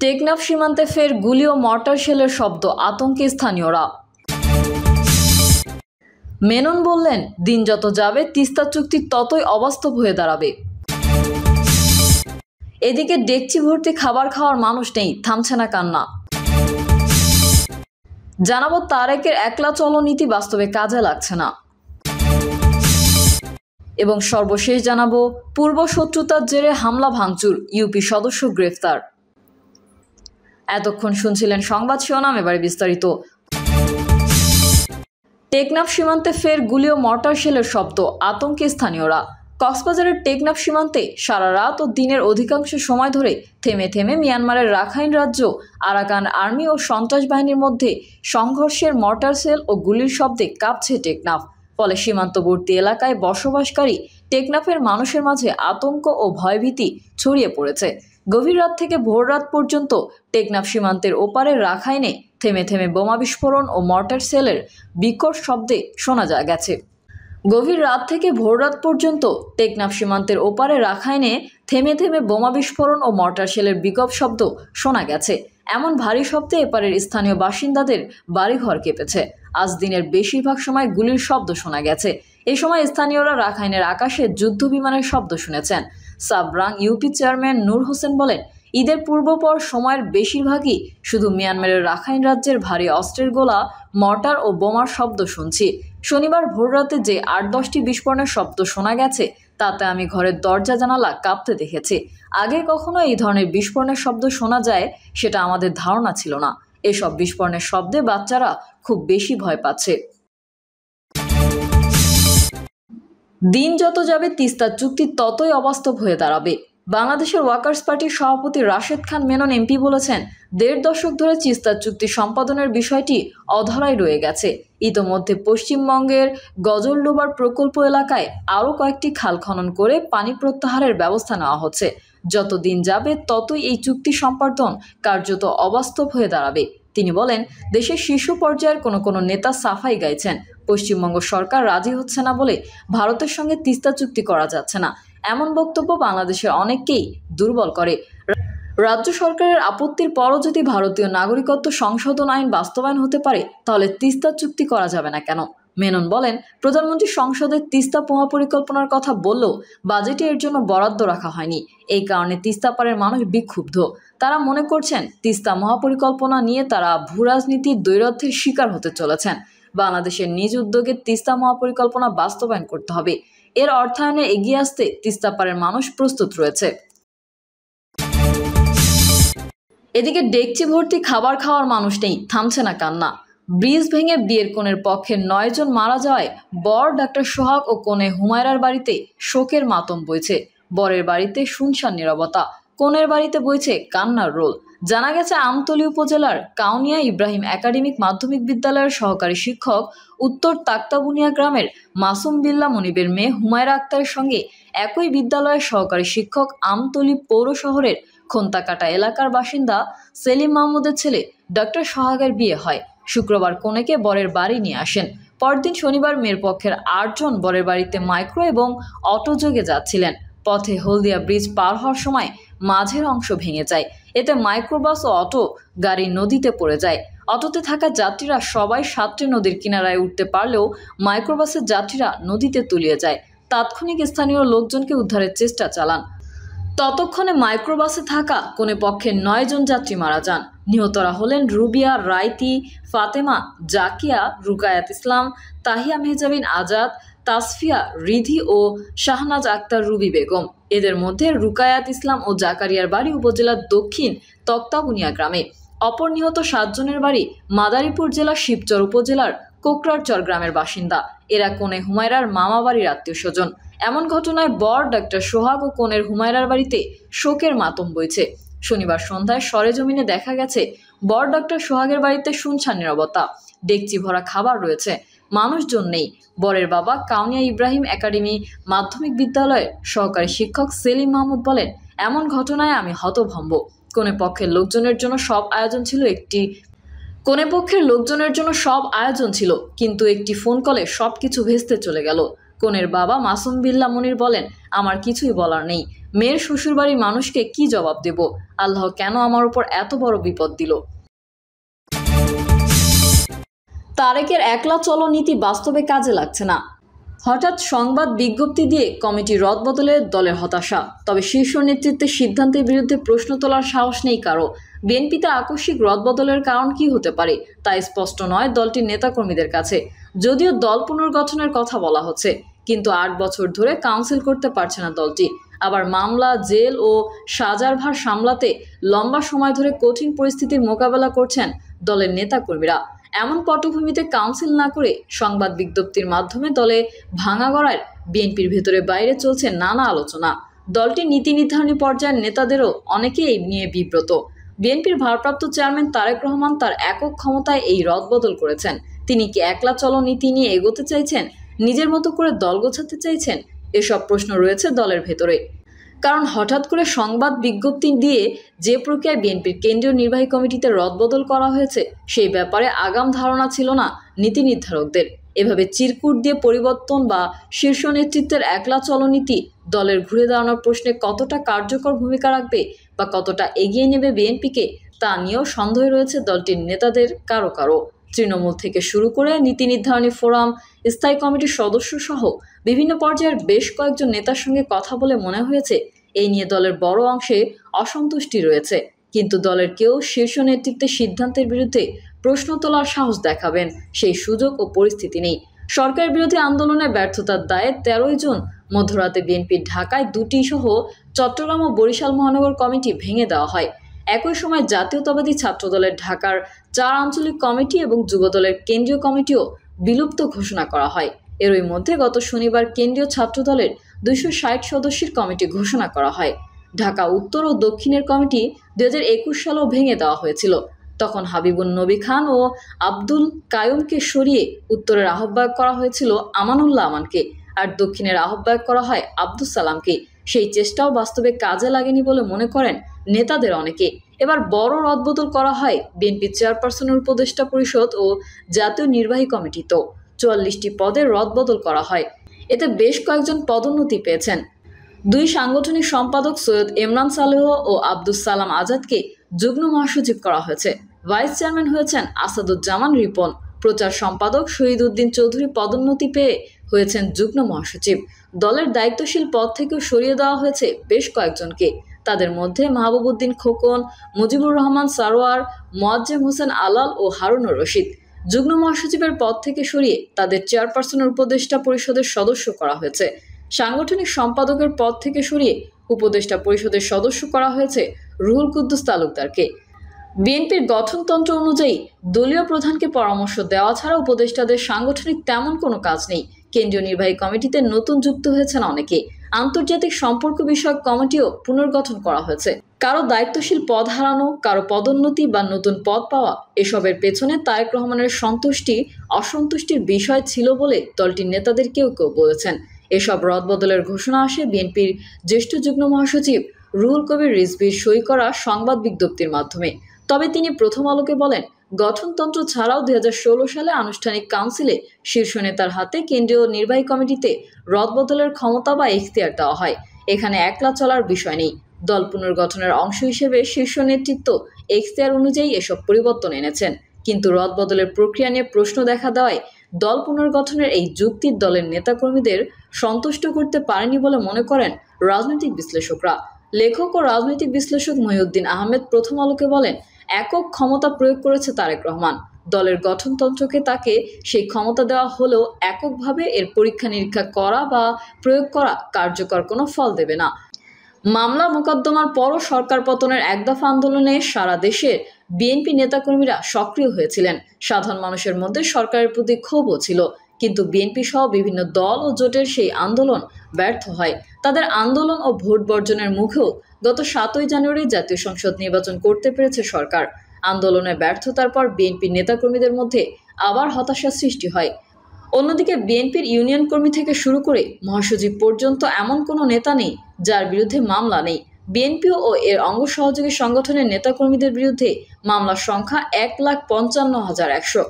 টেকনাফ সীমান্তে ফের গুলি ও মর্টার শেলের শব্দ, আতঙ্কে স্থানীয়রা। মেনন বললেন, দিন যত যাবে তিস্তা চুক্তি ততই অবাস্তব হয়ে দাঁড়াবে। এদিকে ডেকচি ভর্তি খাবার খাওয়ার মানুষ নেই, থামছে না কান্না। জানাবো তারেকের একলা চলো নীতি বাস্তবে কাজে লাগছে না। এবং সর্বশেষ জানাবো পূর্ব শত্রুতার জেরে হামলা ভাঙচুর, ইউপি সদস্য গ্রেফতার। এতক্ষণ শুনছিলেন সংবাদ শিরোনাম, এবারে বিস্তারিত। টেকনাফ সীমান্তে ফের গুলি ও মর্টার শেলের শব্দ, আতঙ্কে স্থানীয়রা। কক্সবাজারের টেকনাফ সীমান্তে সারা রাত ও দিনের অধিকাংশ সময় ধরে থেমে থেমে মিয়ানমারের রাখাইন রাজ্য আরাকান আর্মি ও সন্ত্রাস বাহিনীর মধ্যে সংঘর্ষের মর্টার শেল ও গুলির শব্দে কাঁপছে টেকনাফ। ফলে সীমান্তবর্তী এলাকায় বসবাসকারী টেকনাফের মানুষের মাঝে আতঙ্ক ও ভয়ভীতি ছড়িয়ে পড়েছে। গভীর রাত থেকে ভোর রাত পর্যন্ত টেকনাফ সীমান্তের ওপারে রাখাইনে থেমে থেমে বোমা বিস্ফোরণ ও মর্টার সেলের বিকট শব্দে শোনা গেছে। গভীর রাত থেকে ভোর রাত পর্যন্ত টেকনাফ সীমান্তের ওপারে রাখাইনে থেমে থেমে বোমা বিস্ফোরণ ও মর্টার শেলের বিকট শব্দ শোনা গেছে। এমন ভারী শব্দে এপারের স্থানীয় বাসিন্দাদের বাড়িঘর কেঁপেছে। আজ দিনের বেশিরভাগ সময় গুলির শব্দ শোনা গেছে। এ সময় স্থানীয়রা রাখাইনের আকাশে যুদ্ধ বিমানের শব্দ শুনেছেন। সাবরাং ইউপি চেয়ারম্যান নূর হোসেন বলেন, ঈদের পূর্বপর সময়ের বেশিরভাগই শুধু মিয়ানমারের রাখাইন রাজ্যের ভারী অস্ত্রের গোলা, মর্টার ও বোমার শব্দ শুনছি। শনিবার ভোররাতে যে ৮-১০টি বিস্ফোরণের শব্দ শোনা গেছে তাতে আমি ঘরের দরজা জানালা কাঁপতে দেখেছি। আগে কখনো এই ধরনের বিস্ফোরণের শব্দ শোনা যায় সেটা আমাদের ধারণা ছিল না। এসব বিস্ফোরণের শব্দে বাচ্চারা খুব বেশি ভয় পাচ্ছে। দিন যত যাবে তিস্তা চুক্তি ততই অবাস্তব হয়ে দাঁড়াবে। বাংলাদেশের ওয়ার্কার্স পার্টির সভাপতি রাশেদ খান মেনন এমপি বলেছেন, ১.৫ দশক ধরে তিস্তা চুক্তি সম্পাদনের বিষয়টি অধরাই রয়ে গেছে। ইতোমধ্যে পশ্চিমবঙ্গের গজলডোবার প্রকল্প এলাকায় আরও কয়েকটি খাল খনন করে পানি প্রত্যাহারের ব্যবস্থা নেওয়া হচ্ছে। যত দিন যাবে ততই এই চুক্তি সম্পাদন কার্যত অবাস্তব হয়ে দাঁড়াবে। তিনি বলেন, দেশের শীর্ষ পর্যায়ের কোনো নেতা সাফাই গাইছেন, পশ্চিমবঙ্গ সরকার রাজি হচ্ছে না বলে ভারতের সঙ্গে তিস্তা চুক্তি করা যাচ্ছে না। এমন বক্তব্য বাংলাদেশের অনেককেই দুর্বল করে। রাজ্য সরকারের আপত্তির পরও যদি ভারতীয় নাগরিকত্ব সংশোধন আইন বাস্তবায়ন হতে পারে তাহলে তিস্তা চুক্তি করা যাবে না কেন? মেনন বলেন, প্রধানমন্ত্রী সংসদে তিস্তা মহাপরিকল্পনার কথা বললেও বাজেটে এর জন্য বরাদ্দ রাখা হয়নি। এই কারণে তিস্তা পাড়ের মানুষ বিক্ষুব্ধ। তারা মনে করছেন তিস্তা মহাপরিকল্পনা নিয়ে তারা ভূরাজনীতির দ্বৈরথের শিকার হতে চলেছেন। বাংলাদেশের নিজ উদ্যোগে তিস্তা মহাপরিকল্পনা বাস্তবায়ন করতে হবে। এর অর্থায়নে এগিয়ে আসতে তিস্তা পাড়ের মানুষ প্রস্তুত রয়েছে। এদিকে ডেকচি ভর্তি খাবার খাওয়ার মানুষ নেই, থামছে না কান্না। ব্রিজ ভেঙে বিয়ের কনের পক্ষে ৯ জন মারা যাওয়ায় বর ডাক্তার সোহাগ ও কনে হুমায়রার বাড়িতে শোকের মাতম বইছে। বরের বাড়িতে শুনশান নীরবতা, কনের বাড়িতে বইছে কান্নার রোল। জানা গেছে, আমতলী উপজেলার কাউনিয়া ইব্রাহিম একাডেমিক মাধ্যমিক বিদ্যালয়ের সহকারী শিক্ষক উত্তর তাক্তাবুনিয়া গ্রামের মাসুম বিল্লাহ মনিবের মেয়ে হুমায়রা আক্তারের সঙ্গে একই বিদ্যালয়ের সহকারী শিক্ষক আমতলী পৌর শহরের খন্তাকাটা এলাকার বাসিন্দা সেলিম মাহমুদের ছেলে ডক্টর সোহাগের বিয়ে হয়। শুক্রবার কনেকে বরের বাড়ি নিয়ে আসেন। পরদিন শনিবার মেয়ের পক্ষের ৮ জন বরের বাড়িতে মাইক্রো এবং অটো যোগে যাচ্ছিলেন। পথে হলদিয়া ব্রিজ পার হওয়ার সময় মাঝের অংশ ভেঙে যায়। এতে মাইক্রোবাস ও অটো গাড়ি নদীতে পড়ে যায়। অটোতে থাকা যাত্রীরা সবাই সাঁতরে নদীর কিনারায় উঠতে পারলেও মাইক্রোবাসের যাত্রীরা নদীতে তলিয়ে যায়। তাৎক্ষণিক স্থানীয় লোকজনকে উদ্ধারের চেষ্টা চালান। ততক্ষণে মাইক্রোবাসে থাকা কোনে পক্ষের ৯ জন যাত্রী মারা যান। নিহতরা হলেন রুবিয়া, রাইতি, ফাতেমা, জাকিয়া, রুকায়াত ইসলাম, তাহিয়া মেহজাবিন আজাদ, তাসফিয়া, রিধি ও শাহনাজ আক্তার রুবি বেগম। এদের মধ্যে রুকায়াত ইসলাম ও জাকারিয়ার বাড়ি উপজেলার দক্ষিণ তক্তাবুনিয়া গ্রামে। অপর নিহত ৭ জনের বাড়ি মাদারীপুর জেলার শিবচর উপজেলার কোকরারচর গ্রামের বাসিন্দা। এরা কনে হুমায়রার মামা বাড়ির আত্মীয় স্বজন। এমন ঘটনায় বর ডাক্তার সোহাগ ও কনের হুমায়রার বাড়িতে শোকের মাতম বইছে। শনিবার সন্ধ্যায় সরেজমিনে দেখা গেছে, বর ডাক্তার সোহাগের বাড়িতে শুনশান নীরবতা, ডেকচি ভরা খাবার রয়েছে, মানুষজন নেই। বরের বাবা কাউনিয়া ইব্রাহিম একাডেমি মাধ্যমিক বিদ্যালয়ের সহকারী শিক্ষক সেলিম মাহমুদ বলেন, এমন ঘটনায় আমি হতভম্ব। কনে পক্ষের লোকজনের জন্য সব আয়োজন ছিল, কিন্তু একটি ফোন কলে সবকিছু ভেস্তে চলে গেল। কনের বাবা মাসুম বিল্লাহ মনির বলেন, আমার কিছুই বলার নেই। মেয়ের শ্বশুরবাড়ির মানুষকে কি জবাব দেব? আল্লাহ কেন আমার উপর এত বড় বিপদ দিল? তারেকের একলা চলো নীতি বাস্তবে কাজে লাগছে না। হঠাৎ সংবাদ বিজ্ঞপ্তি দিয়ে কমিটি রদবদলে দলের হতাশা। তবে শীর্ষ নেতৃত্বের সিদ্ধান্তের বিরুদ্ধে প্রশ্ন তোলার সাহস নেই কারো। বিএনপিতে আকস্মিক রদবদলের কারণ কি হতে পারে তা স্পষ্ট নয় দলটির নেতাকর্মীদের কাছে। যদিও দল পুনর্গঠনের কথা বলা হচ্ছে, কিন্তু ৮ বছর ধরে কাউন্সিল করতে পারছে না দলটি। আবার মামলা, জেল ও সাজার ভার সামলাতে লম্বা সময় ধরে কঠিন পরিস্থিতির মোকাবেলা করছেন দলের নেতাকর্মীরা। এমন পটভূমিতে কাউন্সিল না করে সংবাদ বিজ্ঞপ্তির মাধ্যমে দলে ভাঙা গড়ায় বিএনপির ভেতরে বাইরে চলছে নানা আলোচনা। দলটির নীতি নির্ধারণী পর্যায়ের নেতাদেরও অনেকে এই নিয়ে বিব্রত। বিএনপির ভারপ্রাপ্ত চেয়ারম্যান তারেক রহমান তার একক ক্ষমতায় এই রদবদল করেছেন। তিনি কি একলা চলো নীতি নিয়ে এগোতে চাইছেন, নিজের মতো করে দল গোছাতে চাইছেন? এসব প্রশ্ন রয়েছে দলের ভেতরে। কারণ হঠাৎ করে সংবাদ বিজ্ঞপ্তি দিয়ে যে প্রক্রিয়ায় বিএনপির কেন্দ্রীয় নির্বাহী কমিটিতে রদবদল করা হয়েছে সেই ব্যাপারে আগাম ধারণা ছিল না নীতি নির্ধারকদের। এভাবে চিরকুট দিয়ে পরিবর্তন বা শীর্ষ নেতৃত্বের একলা চলনীতি দলের ঘুরে দাঁড়ানোর প্রশ্নে কতটা কার্যকর ভূমিকা রাখবে বা কতটা এগিয়ে নেবে বিএনপিকে তা নিয়েও সন্দেহ রয়েছে দলটির নেতাদের কারো কারো। তৃণমূল থেকে শুরু করে নীতি নির্ধারণী ফোরাম, স্থায়ী কমিটির সদস্য সহ বিভিন্ন পর্যায়ের বেশ কয়েকজন নেতার সঙ্গে কথা বলে মনে হয়েছে এই নিয়ে দলের বড় অংশে অসন্তুষ্টি রয়েছে। কিন্তু দলের কেউ শীর্ষ নেতৃত্বের সিদ্ধান্তের বিরুদ্ধে প্রশ্ন তোলার সাহস দেখাবেন সেই সুযোগ ও পরিস্থিতি নেই। সরকার বিরোধী আন্দোলনে ব্যর্থতার দায়ে 13 জুন মধ্যরাতে বিএনপির ঢাকায় 2টি সহ চট্টগ্রাম ও বরিশাল মহানগর কমিটি ভেঙে দেওয়া হয়। একই সময় জাতীয়তাবাদী ছাত্রদলের ঢাকার 4 আঞ্চলিক কমিটি এবং যুবদলের কেন্দ্রীয় কমিটিও বিলুপ্ত ঘোষণা করা হয়। এরই মধ্যে গত শনিবার কেন্দ্রীয় ছাত্রদলের 260 সদস্যের কমিটি ঘোষণা করা হয়। ঢাকা উত্তর ও দক্ষিণের কমিটি 2021 সালেও ভেঙে দেওয়া হয়েছিল। তখন হাবিবুন নবী খান ও আব্দুল কায়ুমকে সরিয়ে উত্তরের আহ্বায়ক করা হয়েছিল আমানুল্লাহ আমানকে, আর দক্ষিণের আহ্বায়ক করা হয় আব্দুস সালামকে। সেই চেষ্টাও বাস্তবে কাজে লাগেনি বলে মনে করেন নেতাদের অনেকে। এবার বড় রদবদল করা হয় বিএনপি চেয়ারপারসনের উপদেষ্টা পরিষদ ও জাতীয় নির্বাহী কমিটিতেও। 44টি পদে রদবদল করা হয়। এতে বেশ কয়েকজন পদোন্নতি পেয়েছেন। 2 সাংগঠনিক সম্পাদক সৈয়দ ইমরান সালেহ ও আব্দুস সালাম আজাদকে যুগ্ম মহাসচিব করা হয়েছে। ভাইস চেয়ারম্যান হয়েছেন আসাদুজ্জামান রিপন। প্রচার সম্পাদক শহীদ উদ্দিন চৌধুরী পদোন্নতি পেয়ে হয়েছেন যুগ্ম মহাসচিব। দলের দায়িত্বশীল পদ থেকেও সরিয়ে দেওয়া হয়েছে বেশ কয়েকজনকে। তাদের মধ্যে মাহবুবউদ্দিন খোকন, মুজিবুর রহমান সারোয়ার, মোয়াজ্জেম হোসেন আলাল ও হারুনুর রশিদ। যুগ্ম মহাসচিবের পদ থেকে সরিয়ে তাদের চেয়ারপারসনের উপদেষ্টা পরিষদের সদস্য করা হয়েছে। সাংগঠনিক সম্পাদকের পদ থেকে সরিয়ে উপদেষ্টা পরিষদের সদস্য করা হয়েছে রুহুল কুদ্দুস তালুকদারকে। বিএনপির গঠনতন্ত্র অনুযায়ী দলীয় প্রধানকে পরামর্শ দেওয়া ছাড়া উপদেষ্টাদের সাংগঠনিক তেমন কোনো কাজ নেই। কেন্দ্রীয় নির্বাহী কমিটিতে নতুন যুক্ত হয়েছেন অনেকে। আন্তর্জাতিক সম্পর্ক বিষয়ক কমিটিও পুনর্গঠন করা হয়েছে। কারো দায়িত্বশীল পদ হারানো, কারো পদোন্নতি বা নতুন পদ পাওয়া, এসবের পেছনে তারেক রহমানের অসন্তুষ্টির বিষয় ছিল বলে দলটির নেতাদের কেউ কেউ বলেছেন। এসব রদবদলের ঘোষণা আসে বিএনপির জ্যেষ্ঠ যুগ্ম মহাসচিব রুহুল কবির রিজভীর সই করা সংবাদ বিজ্ঞপ্তির মাধ্যমে। তবে তিনি প্রথম আলোকে বলেন, গঠনতন্ত্র ছাড়াও 2016 সালে আনুষ্ঠানিক কাউন্সিলে শীর্ষ নেতার হাতে কেন্দ্রীয় নির্বাহী কমিটিতে রদবদলের ক্ষমতা বা এখতিয়ার দেওয়া হয়। এখানে একলা চলার বিষয় নেই। দল পুনর্গঠনের অংশ হিসেবে শীর্ষ নেতৃত্ব এখতিয়ার অনুযায়ী এসব পরিবর্তন এনেছেন। কিন্তু রদবদলের প্রক্রিয়া নিয়ে প্রশ্ন দেখা দেওয়ায় দল পুনর্গঠনের এই যুক্তি দলের নেতাকর্মীদের সন্তুষ্ট করতে পারেনি বলে মনে করেন রাজনৈতিক বিশ্লেষকরা। লেখক ও রাজনৈতিক বিশ্লেষক মহিউদ্দিন আহমেদ প্রথম আলোকে বলেন, একক ক্ষমতা প্রয়োগ করেছে তারেক রহমান। দলের গঠনতন্ত্রকে তাকে সেই ক্ষমতা দেওয়া হলেও এককভাবে এর পরীক্ষা নিরীক্ষা করা বা প্রয়োগ করা কার্যকর কোনো ফল দেবে না। মামলা মোকদ্দমার পরও সরকার পতনের এক দফা আন্দোলনে সারা দেশের বিএনপি নেতাকর্মীরা সক্রিয় হয়েছিলেন। সাধারণ মানুষের মধ্যে সরকারের প্রতি ক্ষোভও ছিল। কিন্তু বিএনপি সহ বিভিন্ন দল ও জোটের সেই আন্দোলন ব্যর্থ হয়। তাদের আন্দোলন ও ভোট বর্জনের মুখেও গত 7ই জানুয়ারি জাতীয় সংসদ নির্বাচন করতে পেরেছে সরকার। আন্দোলনের ব্যর্থতার পর বিএনপির নেতাকর্মীদের মধ্যে আবার হতাশার সৃষ্টি হয়। অন্যদিকে বিএনপির ইউনিয়ন কর্মী থেকে শুরু করে মহাসচিব পর্যন্ত এমন কোনো নেতা নেই যার বিরুদ্ধে মামলা নেই। বিএনপি ও এর অঙ্গ সহযোগী সংগঠনের নেতাকর্মীদের বিরুদ্ধে মামলার সংখ্যা 1,55,100।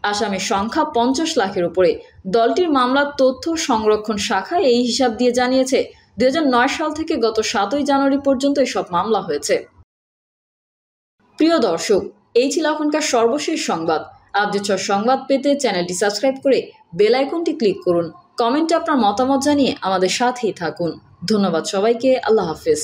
আসামির সংখ্যা 50 লাখের উপরে। দলটির মামলার তথ্য সংরক্ষণ শাখা এই হিসাব দিয়ে জানিয়েছে 2009 সাল থেকে গত 7ই জানুয়ারি পর্যন্ত এসব মামলা হয়েছে। প্রিয় দর্শক, এই ছিল এখনকার সর্বশেষ সংবাদ। আপডেট সংবাদ পেতে চ্যানেলটি সাবস্ক্রাইব করে বেল আইকনটি ক্লিক করুন। কমেন্টে আপনার মতামত জানিয়ে আমাদের সাথেই থাকুন। ধন্যবাদ সবাইকে। আল্লাহ হাফেজ।